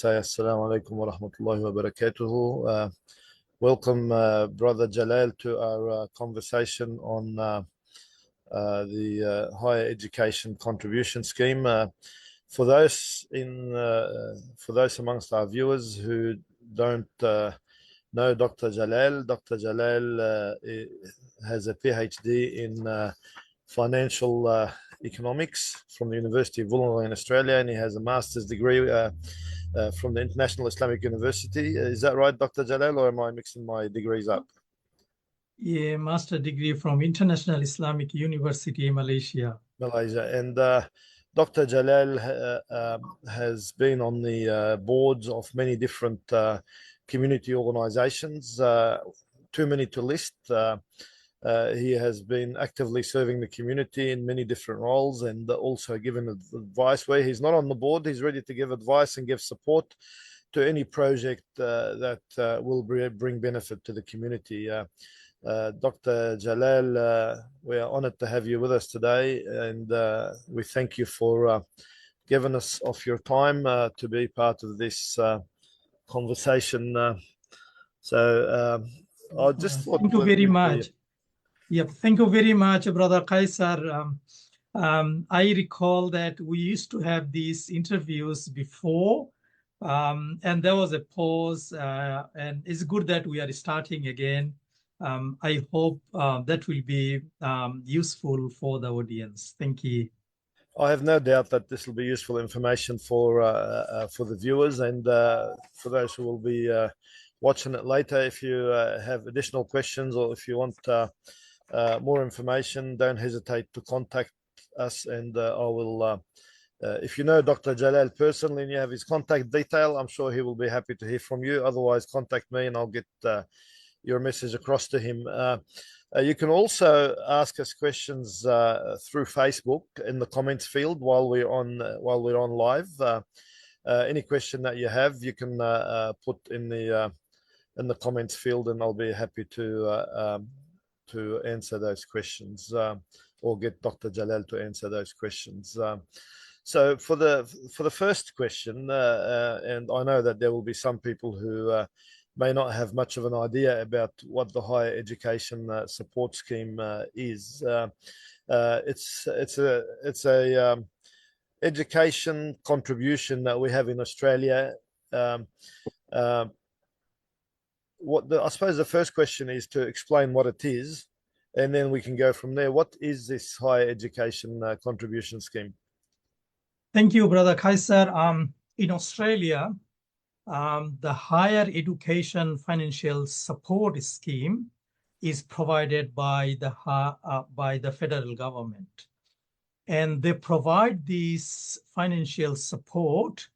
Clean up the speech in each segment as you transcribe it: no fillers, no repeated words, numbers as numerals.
say Assalamu alaikum wa rahmatullahi wa barakatuhu. Welcome, Brother Jalal, to our conversation on the Higher Education Contribution Scheme. For those amongst our viewers who don't know Dr. Jalal, Dr. Jalal has a PhD in financial economics from the University of Wollongong in Australia, and he has a master's degree from the International Islamic University. Is that right, Dr. Jalal, or am I mixing my degrees up? Yeah, master degree from International Islamic University, Malaysia. And Dr. Jalal has been on the boards of many different community organizations, too many to list. He has been actively serving the community in many different roles, and also given advice where he's not on the board. He's ready to give advice and give support to any project that will bring benefit to the community. Dr. Jalal, we are honored to have you with us today, and we thank you for giving us of your time to be part of this conversation. I just thought... Thank you very much. Yeah, thank you very much, Brother Keysar. I recall that we used to have these interviews before, and there was a pause, and it's good that we are starting again. I hope that will be useful for the audience. Thank you. I have no doubt that this will be useful information for the viewers and for those who will be watching it later. If you have additional questions or if you want more information, don't hesitate to contact us, and I will, if you know Dr. Jalal personally and you have his contact detail, I'm sure he will be happy to hear from you. Otherwise, contact me and I'll get your message across to him. You can also ask us questions through Facebook in the comments field while we're on live. Any question that you have, you can put in the comments field, and I'll be happy to answer those questions, or get Dr. Jalal to answer those questions. So for the first question, and I know that there will be some people who may not have much of an idea about what the Higher Education Support Scheme is. It's a education contribution that we have in Australia. I suppose the first question is to explain what it is, and then we can go from there. What is this Higher Education Contribution Scheme? Thank you, Brother Keysar. In Australia, the Higher Education Financial Support Scheme is provided by the federal government, and they provide this financial support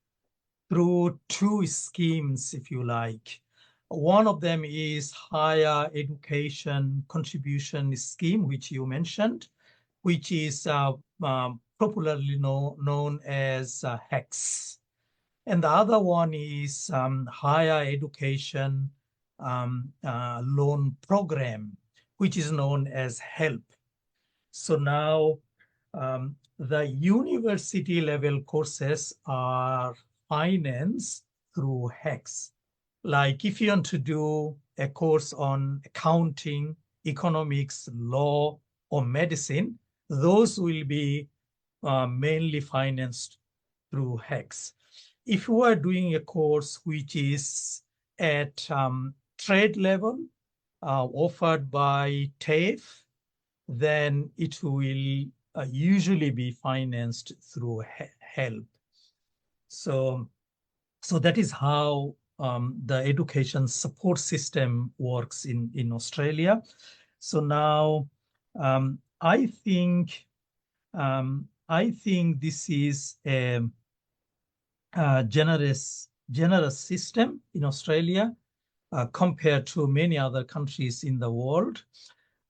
through two schemes, if you like. One of them is Higher Education Contribution Scheme, which you mentioned, which is popularly known as HECS. And the other one is Higher Education Loan Program, which is known as HELP. So now the university level courses are financed through HECS. Like if you want to do a course on accounting, economics, law, or medicine, those will be mainly financed through HECS. If you are doing a course which is at trade level, offered by TAFE, then it will usually be financed through HELP. So that is how the education support system works in Australia. So now I think this is a generous system in Australia compared to many other countries in the world.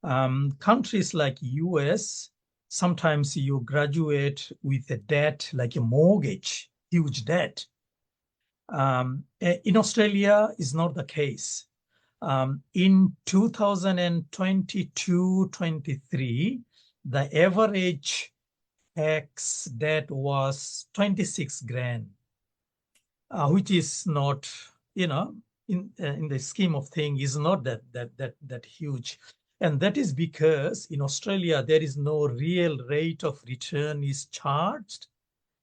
Countries like US, sometimes you graduate with a debt like a mortgage, huge debt. In Australia is not the case. In 2022-23, the average tax debt was 26 grand. which is not, in the scheme of things, is not that huge. And that is because in Australia, there is no real rate of return is charged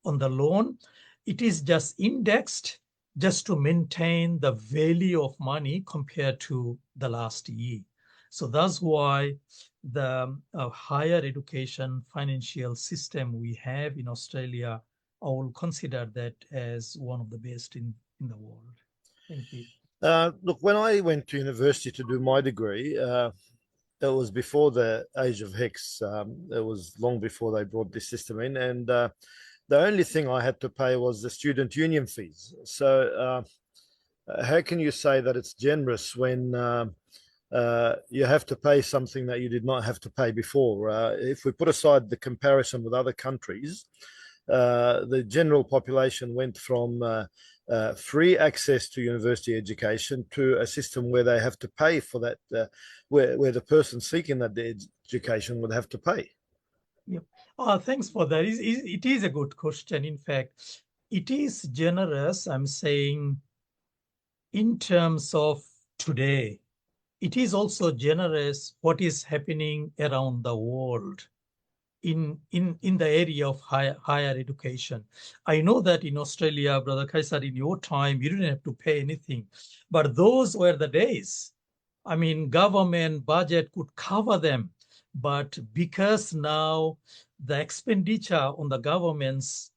on the loan. It is just indexed just to maintain the value of money compared to the last year. So that's why the higher education financial system we have in Australia, I will consider that as one of the best in the world. Thank you. Look, when I went to university to do my degree, it was before the age of HECS. It was long before they brought this system in, and the only thing I had to pay was the student union fees. So how can you say that it's generous when you have to pay something that you did not have to pay before? If we put aside the comparison with other countries, the general population went from free access to university education to a system where they have to pay for that, where the person seeking that education would have to pay. Yep. Thanks for that. It is a good question. In fact, it is generous, I'm saying, in terms of today. It is also generous what is happening around the world in the area of higher education. I know that in Australia, Brother Keysar, in your time, you didn't have to pay anything. But those were the days. I mean, government budget could cover them. But because now the expenditure on the government's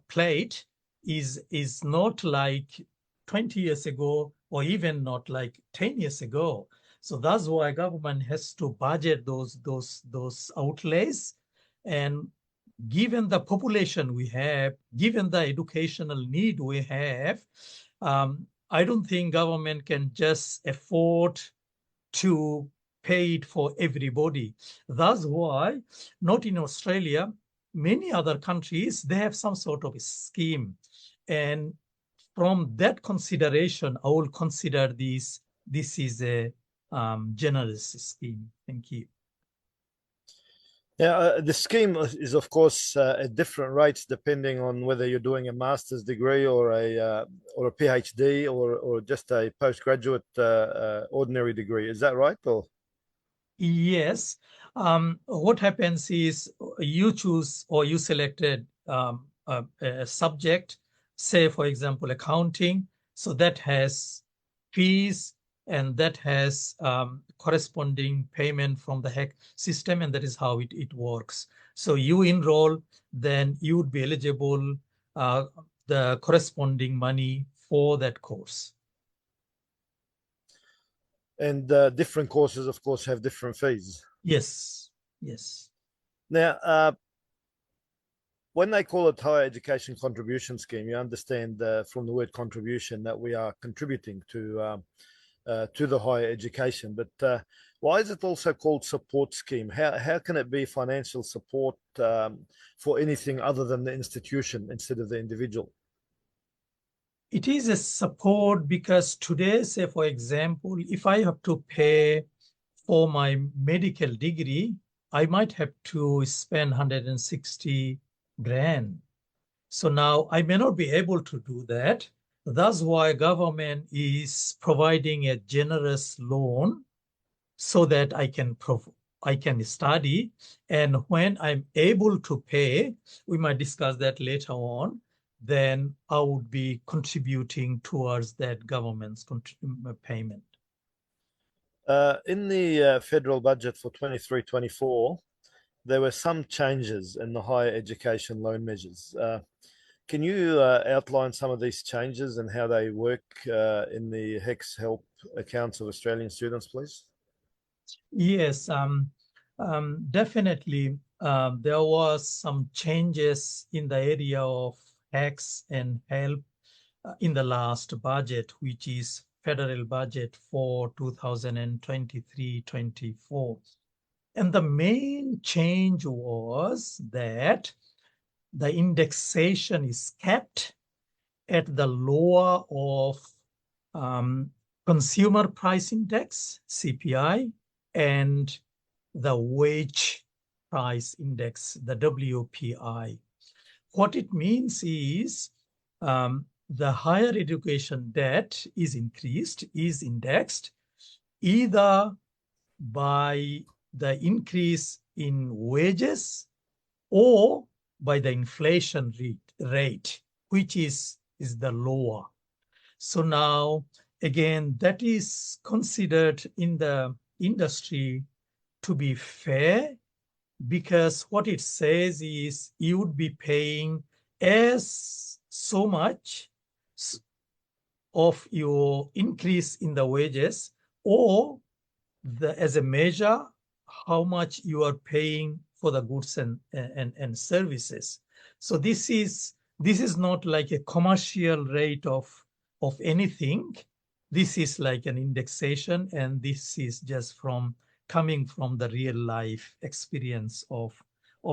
plate is not like 20 years ago, or even not like 10 years ago. So that's why government has to budget those outlays. And given the population we have, given the educational need we have, I don't think government can just afford to pay it for everybody. That's why, not in Australia, many other countries, they have some sort of a scheme. And from that consideration, I will consider this is a generous scheme. Thank you. Yeah, the scheme is, of course, at different rates depending on whether you're doing a master's degree or a PhD or just a postgraduate ordinary degree. Is that right? Or yes, what happens is you choose or you selected a subject, say for example accounting. So that has fees and that has corresponding payment from the HECS system, and that is how it works. So you enroll, then you would be eligible the corresponding money for that course. and different courses, of course, have different fees. Yes, yes. Now, when they call it higher education contribution scheme, you understand from the word contribution that we are contributing to the higher education. But why is it also called support scheme? How can it be financial support for anything other than the institution instead of the individual? It is a support because today, say for example, if I have to pay for my medical degree, I might have to spend 160 grand. So now I may not be able to do that. That's why government is providing a generous loan so that I can study. And when I'm able to pay, we might discuss that later on, then I would be contributing towards that government's payment. In the federal budget for 23-24, there were some changes in the higher education loan measures. Can you outline some of these changes and how they work in the HECS help accounts of Australian students, please? Yes, definitely. There was some changes in the area of HECS and help in the last budget, which is federal budget for 2023-24. And the main change was that the indexation is kept at the lower of consumer price index, CPI, and the wage price index, the WPI. What it means is the higher education debt is indexed either by the increase in wages or by the inflation rate, which is the lower. So now, again, that is considered in the industry to be fair, because what it says is you would be paying as so much of your increase in the wages, or as a measure how much you are paying for the goods and services. So this is not like a commercial rate of anything. This is like an indexation, and this is just coming from the real life experience of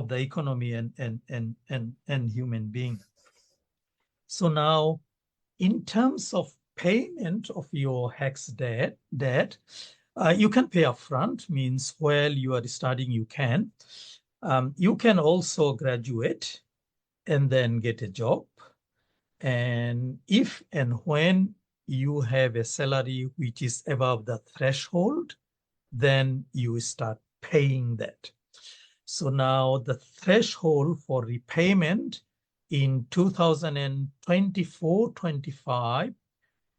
the economy and human being. So now, in terms of payment of your HECS debt, you can pay upfront, means while you are studying, you can. You can also graduate and then get a job. And if and when you have a salary which is above the threshold, then you start paying that. So now the threshold for repayment in 2024-25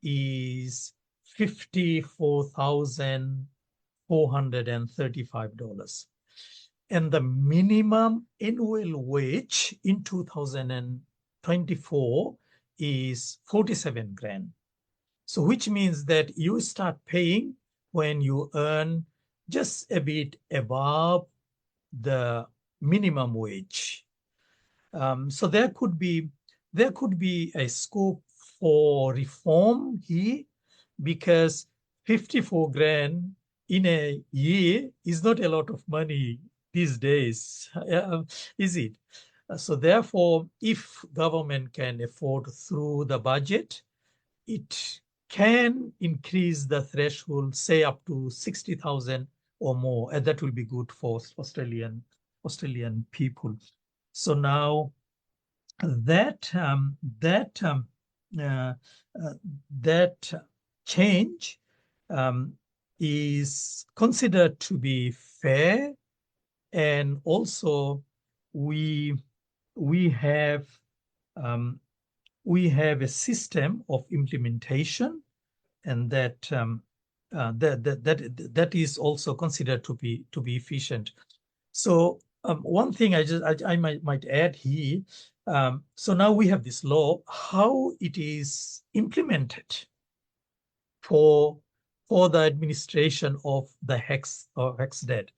is $54,435. And the minimum annual wage in 2024 is 47 grand. So which means that you start paying when you earn just a bit above the minimum wage. So there could be a scope for reform here, because 54 grand in a year is not a lot of money these days, is it? So therefore, if government can afford through the budget, it can increase the threshold, say up to 60,000 or more, and that will be good for Australian people. So now that change is considered to be fair, and also we have a system of implementation, and that is also considered to be efficient. So one thing I might add here. So now we have this law. How it is implemented for the administration of the HECS debt.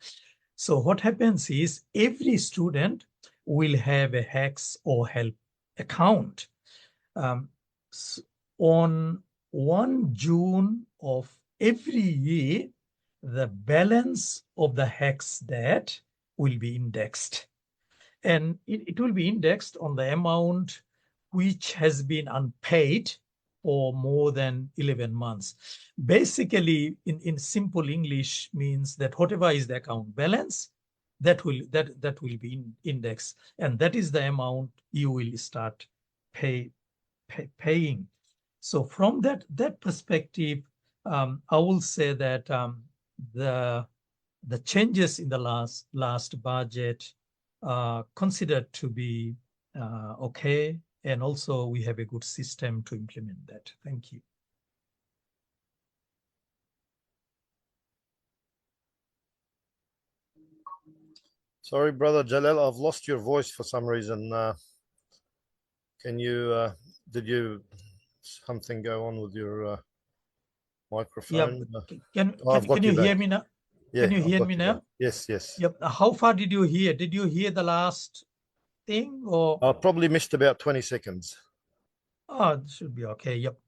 So what happens is every student will have a HECS or HELP account. On 1 June of every year, the balance of the HECS debt will be indexed. And it will be indexed on the amount which has been unpaid for more than 11 months. Basically, in simple English, means that whatever is the account balance, that will be indexed, and that is the amount you will start paying. So from that perspective, I will say that the changes in the last budget are considered to be okay, and also we have a good system to implement that. Thank you. Sorry, brother Jalal, I've lost your voice for some reason. Can you, did you, something go on with your microphone? Can you hear me now? Yeah, can you hear me now? Yes. Yep. How far did you hear? Did you hear the last thing, or? I probably missed about 20 seconds. Oh, it should be okay. Yep.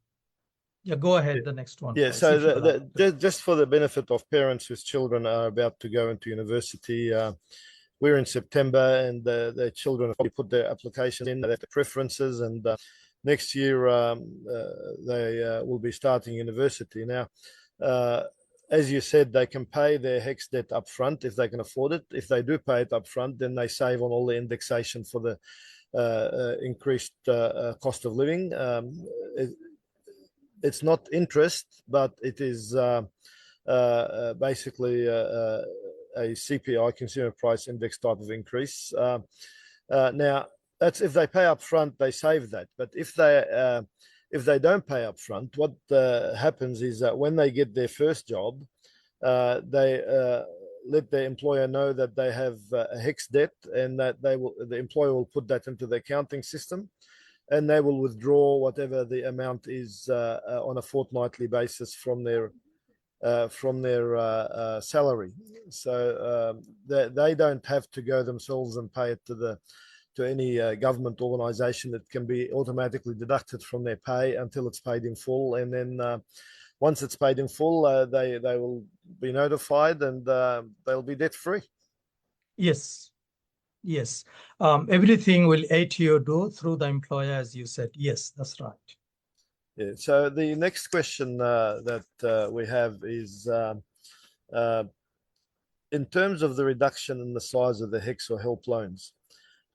Yeah, go ahead. The next one. Yeah, please, so just for the benefit of parents whose children are about to go into university, we're in September, and the children have probably put their applications in, their preferences, and next year they will be starting university. Now, as you said, they can pay their HECS debt up front if they can afford it. If they do pay it up front, then they save on all the indexation for the increased cost of living. It's not interest, but it is basically a CPI, Consumer Price Index type of increase. Now, that's if they pay up front, they save that. But if they don't pay up front, what happens is that when they get their first job, they let their employer know that they have a HECS debt, and that the employer will put that into the accounting system, and they will withdraw whatever the amount is on a fortnightly basis from their salary. So they don't have to go themselves and pay it to any government organization. It can be automatically deducted from their pay until it's paid in full, and then once it's paid in full, they will be notified, and they'll be debt free. Yes, yes. Everything will ATO do through the employer, as you said. Yes, that's right. Yeah. So the next question that we have is, in terms of the reduction in the size of the HECS or HELP loans,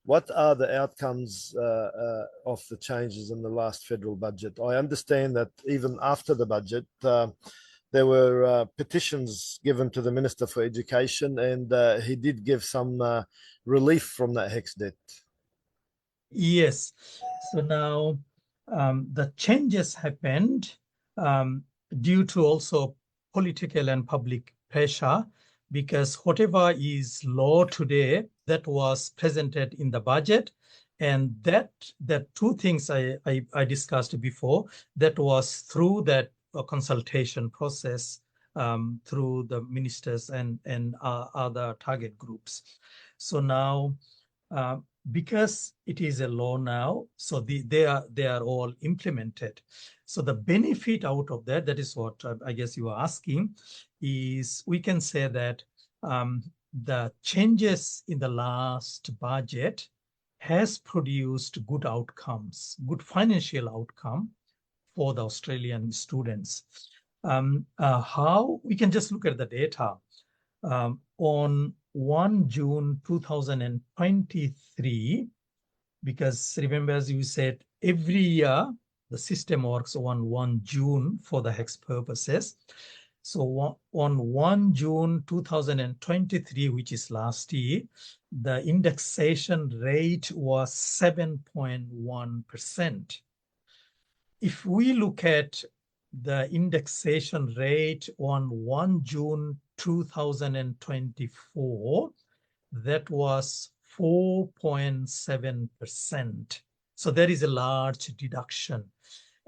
what are the outcomes of the changes in the last federal budget? I understand that even after the budget, there were petitions given to the Minister for Education, and he did give some relief from that HECS debt. Yes. So now the changes happened due to also political and public pressure, because whatever is law today, that was presented in the budget, and that two things I discussed before, that was through that consultation process through the ministers and other target groups. So now, because it is a law now, so they are all implemented. So the benefit out of that, that is what I guess you are asking, is we can say that the changes in the last budget has produced good outcomes, good financial outcome for the Australian students. How? We can just look at the data. On 1 June 2023, because remember, as you said, every year the system works on 1 June for the HECS purposes. So on 1 June 2023, which is last year, the indexation rate was 7.1%. If we look at the indexation rate on 1 June 2024, that was 4.7%. So there is a large deduction.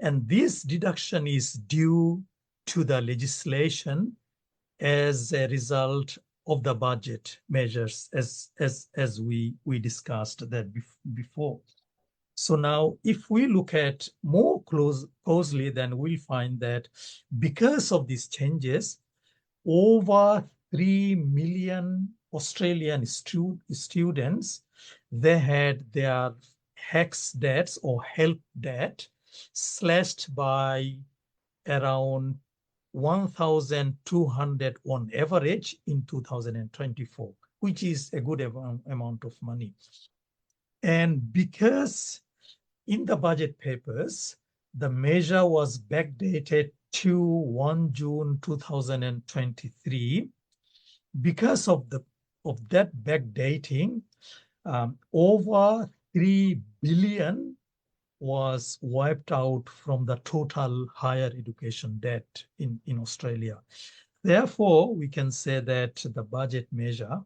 And this deduction is due to the legislation as a result of the budget measures, as we discussed that before. So now, if we look at more closely, then we'll find that because of these changes, over 3 million Australian students, they had their HECS debts or HELP debt slashed by around 1,200 on average in 2024, which is a good amount of money. And because in the budget papers, the measure was backdated to 1 June 2023, because of that backdating, over 3 billion was wiped out from the total higher education debt in Australia. Therefore, we can say that the budget measure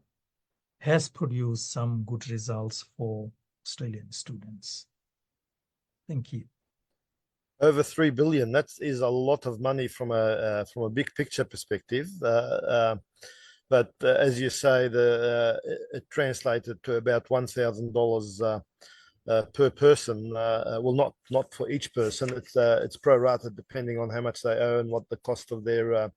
has produced some good results for Australian students. Thank you. Over 3 billion, that is a lot of money from a big picture perspective. But as you say, it translated to about $1,000 per person. Well, not for each person. It's prorated depending on how much they owe and what the cost of their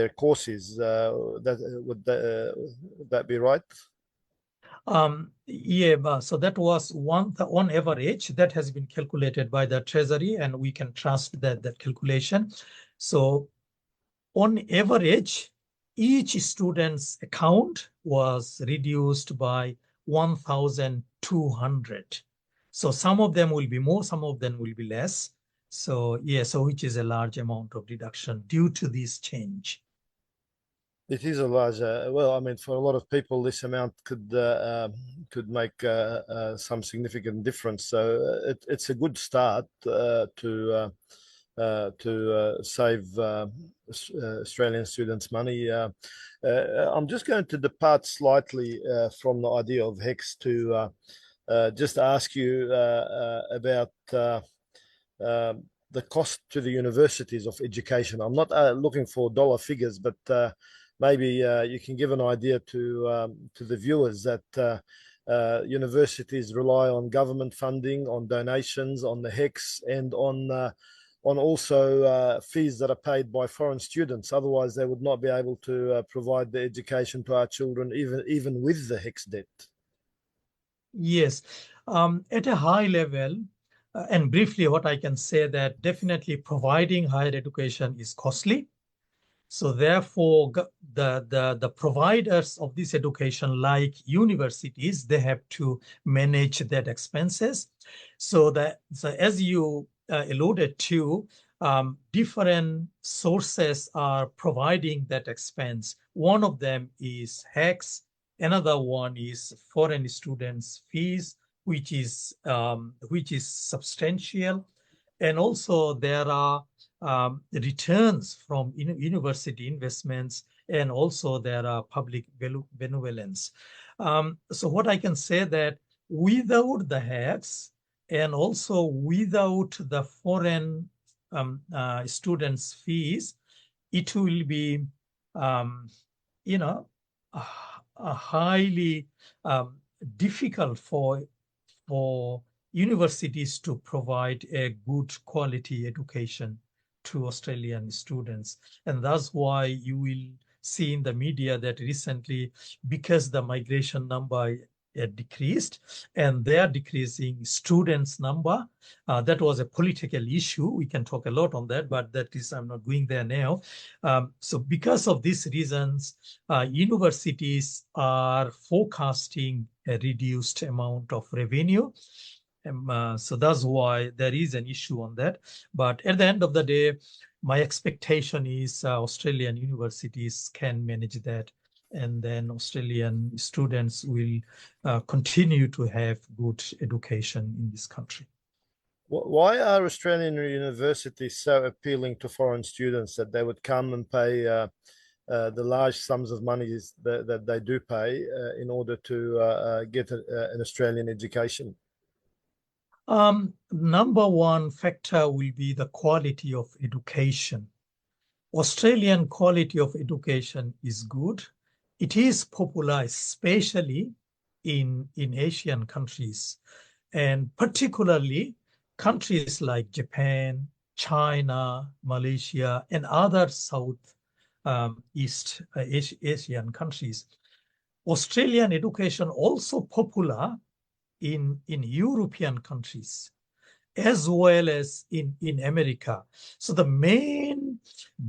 course is. Would that be right? Yeah, so that was on average that has been calculated by the Treasury, and we can trust that calculation. So on average, each student's account was reduced by $1,200 200. So some of them will be more, some of them will be less. So yeah, so which is a large amount of deduction due to this change. It is a large, well, I mean, for a lot of people, this amount could make some significant difference. So it's a good start to save Australian students money. I'm just going to depart slightly from the idea of HECS to just ask you about the cost to the universities of education. I'm not looking for dollar figures, but maybe you can give an idea to the viewers that universities rely on government funding, on donations, on the HECS, and on also fees that are paid by foreign students. Otherwise, they would not be able to provide the education to our children, even with the HECS debt. Yes, at a high level, and briefly, what I can say that definitely providing higher education is costly. So therefore, the providers of this education, like universities, they have to manage that expenses. So as you alluded to, different sources are providing that expense. One of them is HECS. Another one is foreign students' fees, which is substantial, and also there are returns from university investments, and also there are public benevolence. So what I can say that without the HECS and also without the foreign students' fees, it will be, you know, highly difficult for universities to provide a good quality education to Australian students. And that's why you will see in the media that recently, because the migration number decreased and they are decreasing students number, that was a political issue. We can talk a lot on that, but I'm not going there now. So because of these reasons, universities are forecasting a reduced amount of revenue. So that's why there is an issue on that. But at the end of the day, my expectation is Australian universities can manage that, and then Australian students will continue to have good education in this country. Why are Australian universities so appealing to foreign students that they would come and pay the large sums of money that they do pay in order to get an Australian education? Number one factor will be the quality of education. Australian quality of education is good. It is popular, especially in Asian countries, and particularly countries like Japan, China, Malaysia, and other East Asian countries. Australian education also popular in European countries as well as in America. So the main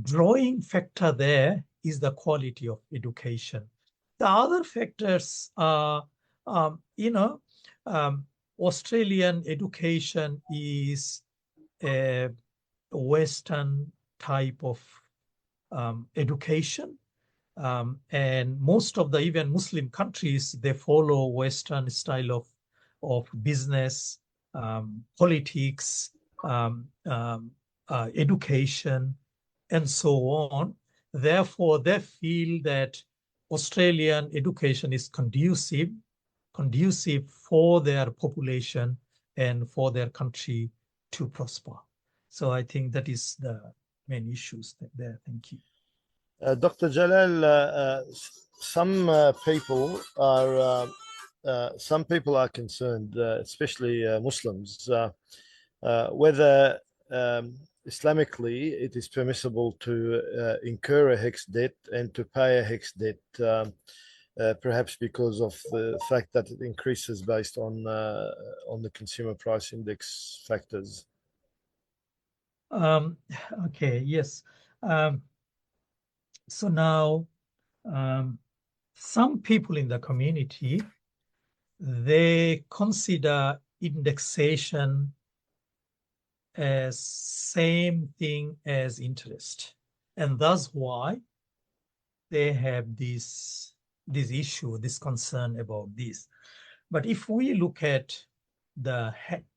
drawing factor there is the quality of education. The other factors are, Australian education is a Western type of education. And most of the even Muslim countries, they follow Western style of business, politics, education, and so on. Therefore, they feel that Australian education is conducive for their population and for their country to prosper. So I think that is the main issues there. Thank you. Dr. Jalal, some people are concerned, especially Muslims, whether Islamically it is permissible to incur a HECS debt and to pay a HECS debt, perhaps because of the fact that it increases based on the consumer price index factors. Okay, yes. So now, some people in the community, they consider indexation as same thing as interest. And that's why they have this issue, this concern about this. But if we look at the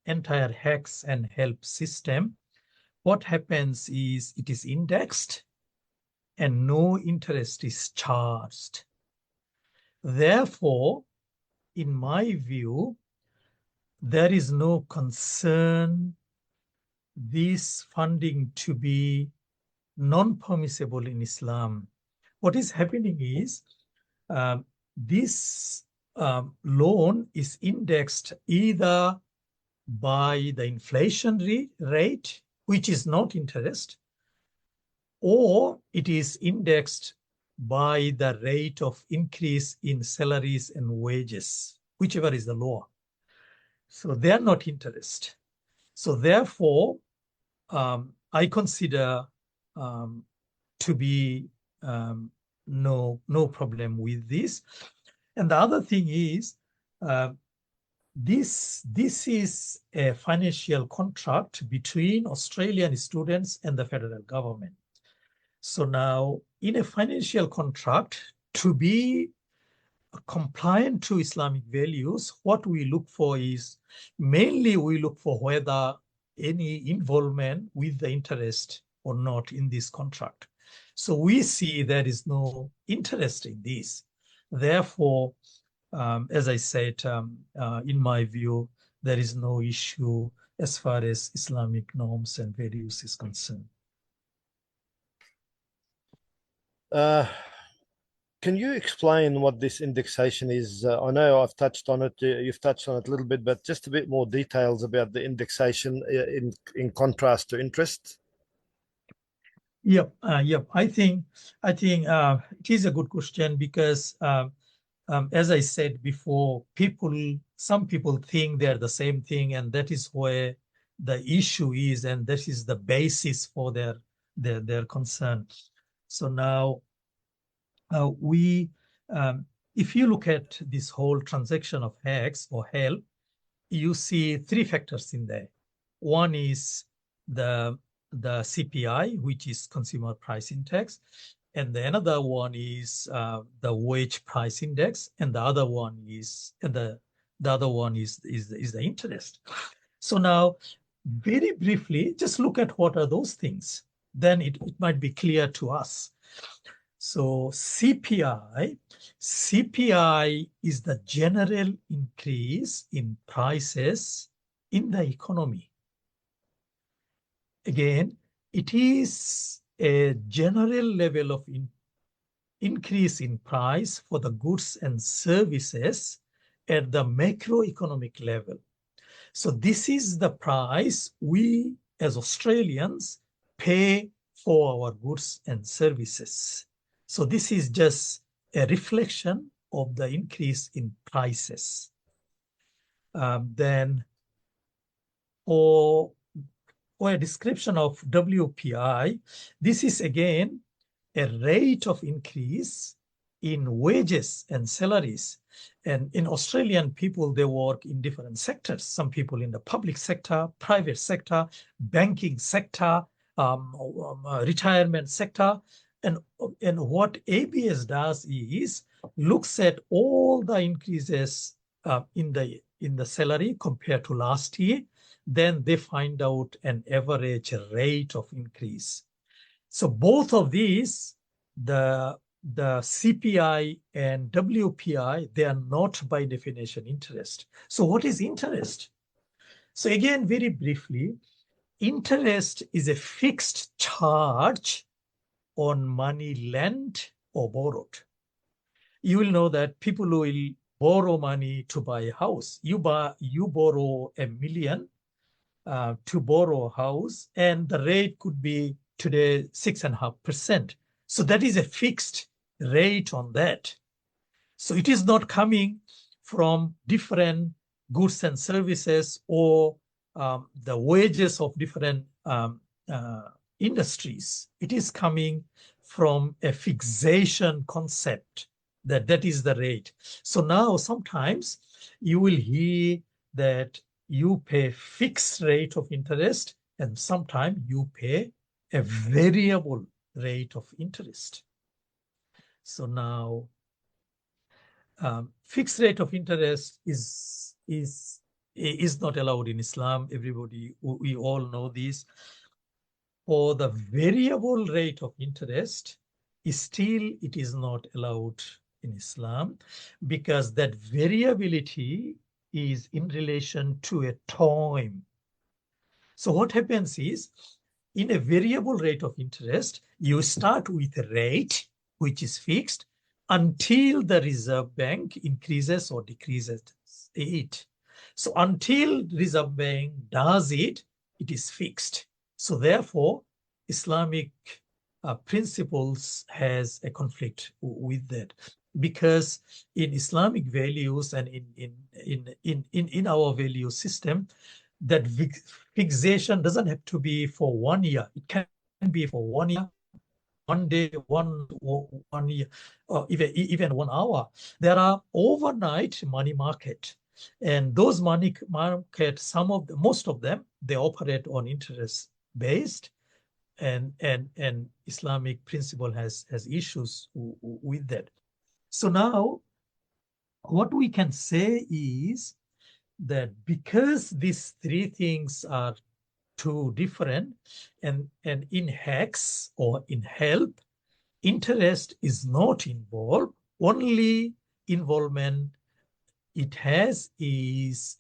entire HECS and HELP system, what happens is it is indexed and no interest is charged. Therefore, in my view, there is no concern this funding to be non-permissible in Islam. What is happening is this loan is indexed either by the inflation rate, which is not interest, or it is indexed by the rate of increase in salaries and wages, whichever is the lower. So they are not interest. So therefore, I consider to be no problem with this. And the other thing is, this is a financial contract between Australian students and the federal government. So now, in a financial contract, to be compliant to Islamic values, what we look for is, mainly we look for whether any involvement with the interest or not in this contract. So we see there is no interest in this. Therefore, as I said, in my view, there is no issue as far as Islamic norms and values is concerned. Can you explain what this indexation is? I know I've touched on it, you've touched on it a little bit, but just a bit more details about the indexation in contrast to interest. Yep. I think it is a good question because, as I said before, some people think they're the same thing, and that is where the issue is, and that is the basis for their concern. So now, if you look at this whole transaction of HECS or HELP, you see three factors in there. One is the CPI, which is Consumer Price Index, and the another one is the Wage Price Index, and the other one is the interest. So now, very briefly, just look at what are those things. Then it might be clear to us. So CPI is the general increase in prices in the economy. Again, it is a general level of increase in price for the goods and services at the macroeconomic level. So this is the price we as Australians pay for our goods and services. So this is just a reflection of the increase in prices. Then for a description of WPI, this is again a rate of increase in wages and salaries. And in Australian people, they work in different sectors. Some people in the public sector, private sector, banking sector, retirement sector. And what ABS does is looks at all the increases in the salary compared to last year. Then they find out an average rate of increase. So both of these, the CPI and WPI, they are not by definition interest. So what is interest? So again, very briefly, interest is a fixed charge on money lent or borrowed. You will know that people will borrow money to buy a house. You borrow $1 million to borrow a house, and the rate could be today 6.5%. So that is a fixed rate on that. So it is not coming from different goods and services or the wages of different industries. It is coming from a fixation concept that is the rate. So now sometimes you will hear that you pay fixed rate of interest and sometimes you pay a variable rate of interest. So now fixed rate of interest is not allowed in Islam. Everybody, we all know this. For the variable rate of interest, it is not allowed in Islam, because that variability is in relation to a time. So what happens is, in a variable rate of interest, you start with a rate which is fixed until the Reserve Bank increases or decreases it. So until Reserve Bank does it, it is fixed. So therefore, Islamic principles has a conflict with that, because in Islamic values and in our value system, that fixation doesn't have to be for 1 year. It can be for 1 year, 1 day, 1 year, or even 1 hour. There are overnight money market, and those money market, most of them, they operate on interest based, and Islamic principle has issues with that. So now, what we can say is that because these three things are too different, and in HECS or in HELP, interest is not involved. Only involvement it has is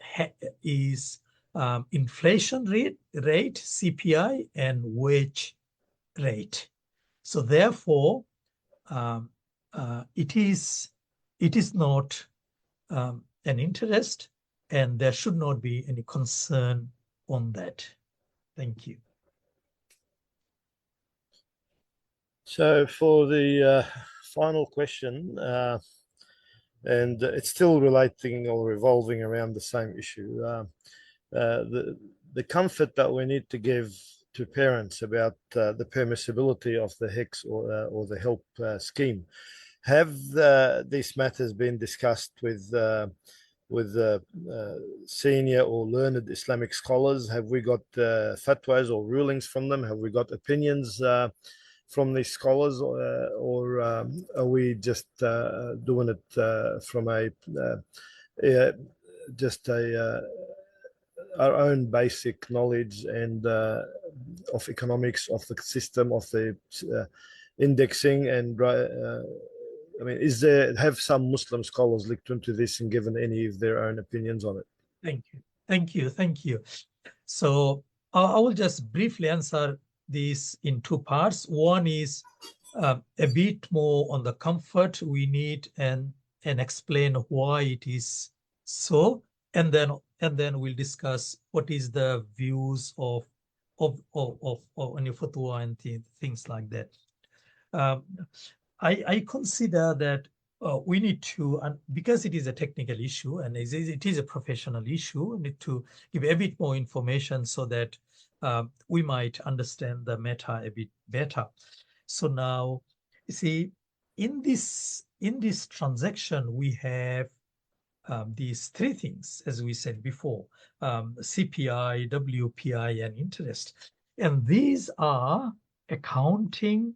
inflation rate, CPI, and wage rate. So therefore, it is not an interest, and there should not be any concern on that. Thank you. So for the final question, and it's still relating or revolving around the same issue, the comfort that we need to give to parents about the permissibility of the HECS or the HELP scheme. Have these matters been discussed with senior or learned Islamic scholars? Have we got fatwas or rulings from them? Have we got opinions from these scholars, or are we just doing it from our own basic knowledge and of economics, of the system, of the indexing, and I mean, have some Muslim scholars looked into this and given any of their own opinions on it? Thank you. So I will just briefly answer this in two parts. One is a bit more on the comfort we need and explain why it is so, and then we'll discuss what is the views of any fatwa and things like that. I consider that we need to, because it is a technical issue and it is a professional issue, we need to give a bit more information so that we might understand the matter a bit better. So now, you see, in this transaction, we have these three things, as we said before: CPI, WPI, and interest. And these are accounting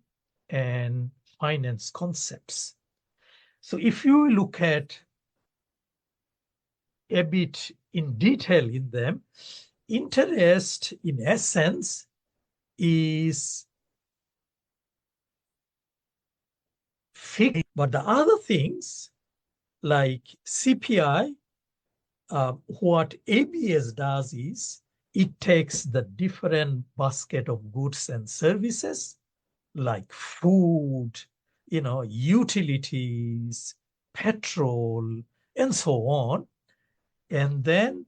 and finance concepts. So if you look at a bit in detail in them, interest, in essence, is fixed, but the other things like CPI, what ABS does is it takes the different basket of goods and services like food, utilities, petrol, and so on. And then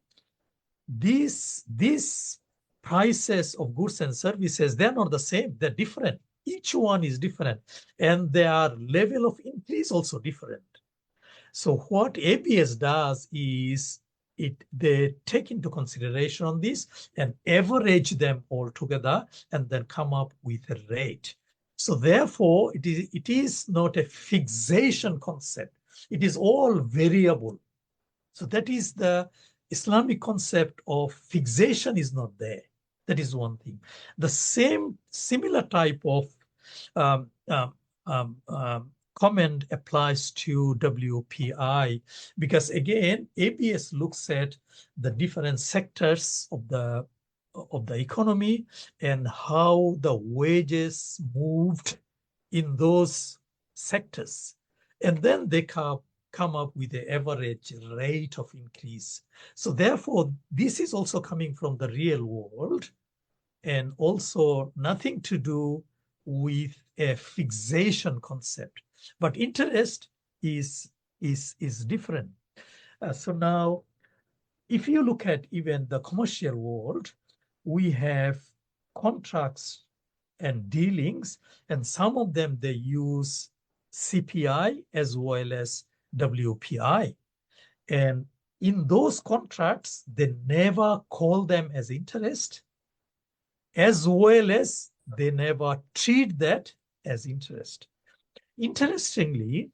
these prices of goods and services, they're not the same, they're different. Each one is different, and their level of increase also different. So what ABS does is they take into consideration on this and average them all together and then come up with a rate. So therefore, it is not a fixation concept. It is all variable. So that is the Islamic concept of fixation is not there. That is one thing. The similar type of um, um, comment applies to WPI, because again, ABS looks at the different sectors of the economy and how the wages moved in those sectors. And then they come up with the average rate of increase. So therefore, this is also coming from the real world and also nothing to do with a fixation concept. But interest is different. So now, if you look at even the commercial world, we have contracts and dealings, and some of them they use CPI as well as WPI. And in those contracts, they never call them as interest, as well as they never treat that as interest. Interestingly,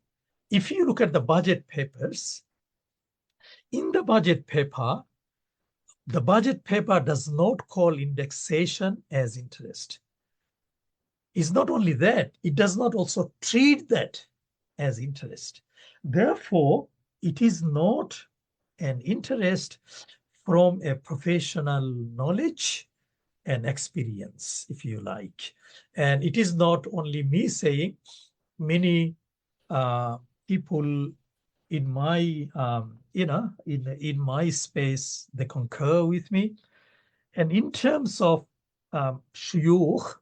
if you look at the budget papers, in the budget paper, the budget paper does not call indexation as interest. It's not only that, it does not also treat that as interest. Therefore, it is not an interest from a professional knowledge and experience, if you like. And it is not only me saying, many people in my, in my space, they concur with me. And in terms of shuyukh,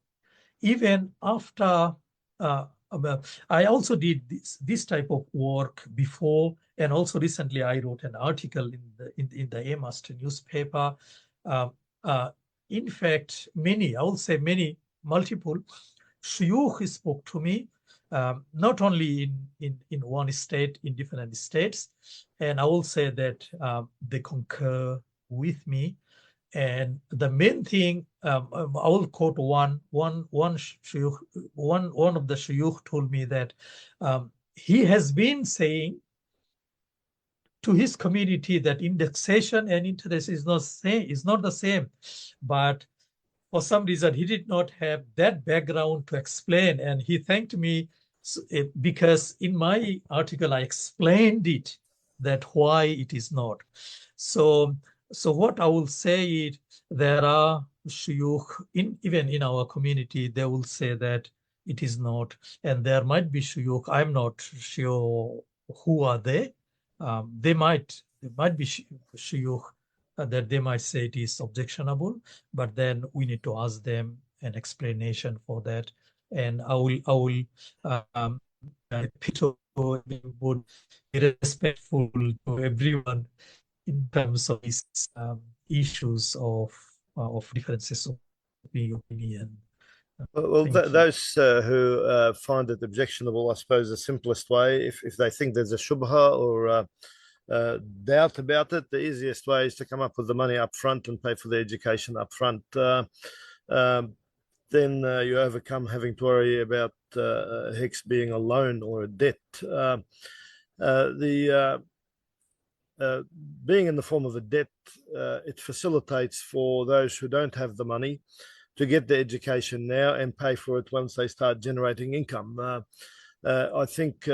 even after, I also did this type of work before, and also recently I wrote an article in the A-Master newspaper. In fact, I would say multiple shuyukh spoke to me, not only in one state, in different states, and I will say that they concur with me. And the main thing, I will quote one of the shuyukh told me that he has been saying to his community that indexation and interest is not the same, but for some reason he did not have that background to explain, and he thanked me because in my article I explained it, that why it is not. So what I will say is, there are shuyukh even in our community, they will say that it is not, and there might be shuyukh, I'm not sure who are they. They might be shuyukh that they might say it is objectionable, but then we need to ask them an explanation for that. And I will would be respectful to everyone in terms of these issues of differences of opinion. Well, those who find it objectionable, I suppose the simplest way, if they think there's a shubha or doubt about it, the easiest way is to come up with the money up front and pay for the education up front. Then you overcome having to worry about HECS being a loan or a debt. Being in the form of a debt, it facilitates for those who don't have the money to get the education now and pay for it once they start generating income. I think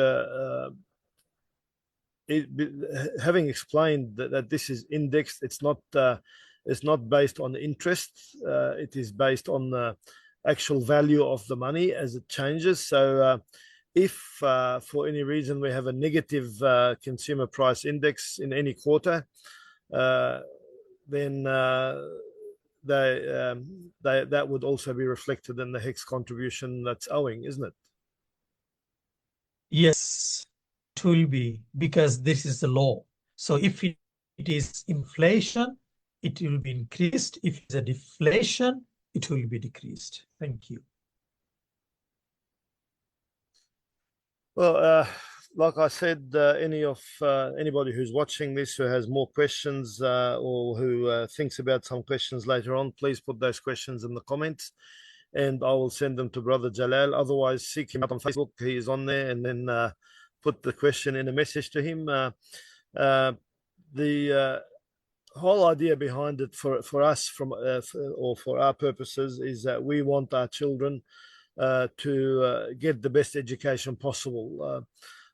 having explained that this is indexed, it's not based on interest. It is based on the actual value of the money as it changes. So if for any reason we have a negative consumer price index in any quarter, then that would also be reflected in the HECS contribution that's owing, isn't it? Yes, it will be, because this is the law. So if it is inflation, it will be increased. If it's a deflation, it will be decreased. Thank you. Well, like I said, anybody who's watching this who has more questions or who thinks about some questions later on, please put those questions in the comments, and I will send them to Brother Jalal. Otherwise, seek him out on Facebook. He is on there, and then put the question in a message to him. the whole idea behind it for us or for our purposes is that we want our children to get the best education possible.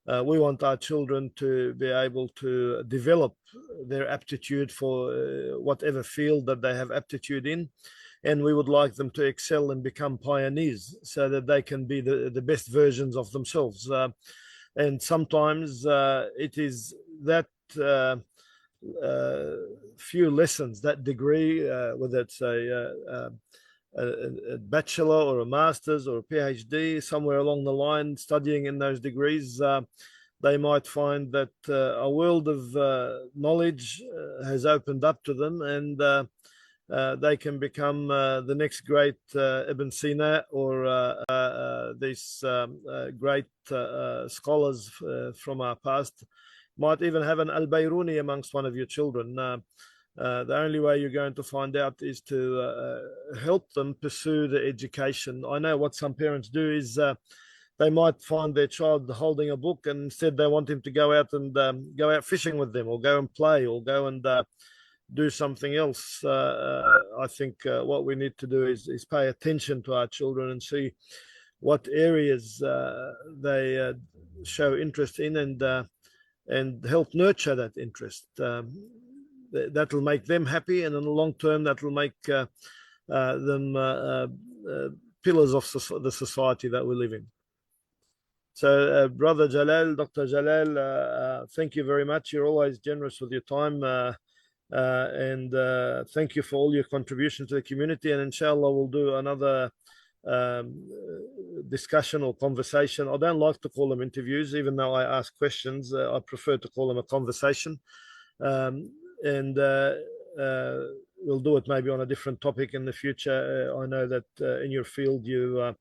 We want our children to be able to develop their aptitude for whatever field that they have aptitude in. And we would like them to excel and become pioneers so that they can be the best versions of themselves. And sometimes it is that few lessons, that degree, whether it's a bachelor or a master's or a PhD, somewhere along the line, studying in those degrees, they might find that a world of knowledge has opened up to them, and they can become the next great Ibn Sina or these great scholars from our past. Might even have an Al-Bayruni amongst one of your children. The only way you're going to find out is to help them pursue the education. I know what some parents do is they might find their child holding a book, and instead they want him to go out and go out fishing with them, or go and play, or go and do something else. I think what we need to do is pay attention to our children and see what areas they show interest in, and help nurture that interest. That'll make them happy, and in the long term, that'll make them pillars of the society that we live in. So, Brother Jalal, Dr. Jalal, thank you very much. You're always generous with your time, and thank you for all your contribution to the community. And inshallah, we'll do another discussion or conversation. I don't like to call them interviews, even though I ask questions. I prefer to call them a conversation. And we'll do it maybe on a different topic in the future. I know that in your field you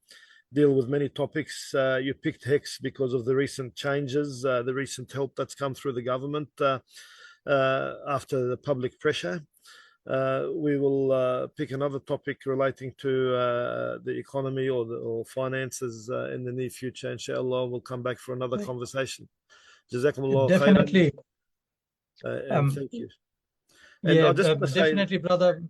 deal with many topics. You picked HECS because of the recent changes, the recent help that's come through the government after the public pressure. We will pick another topic relating to the economy or finances in the near future. Inshallah, we'll come back for another conversation. Jazakumullah khairan. Definitely. And thank you. And Yeah, I just want to definitely, brother.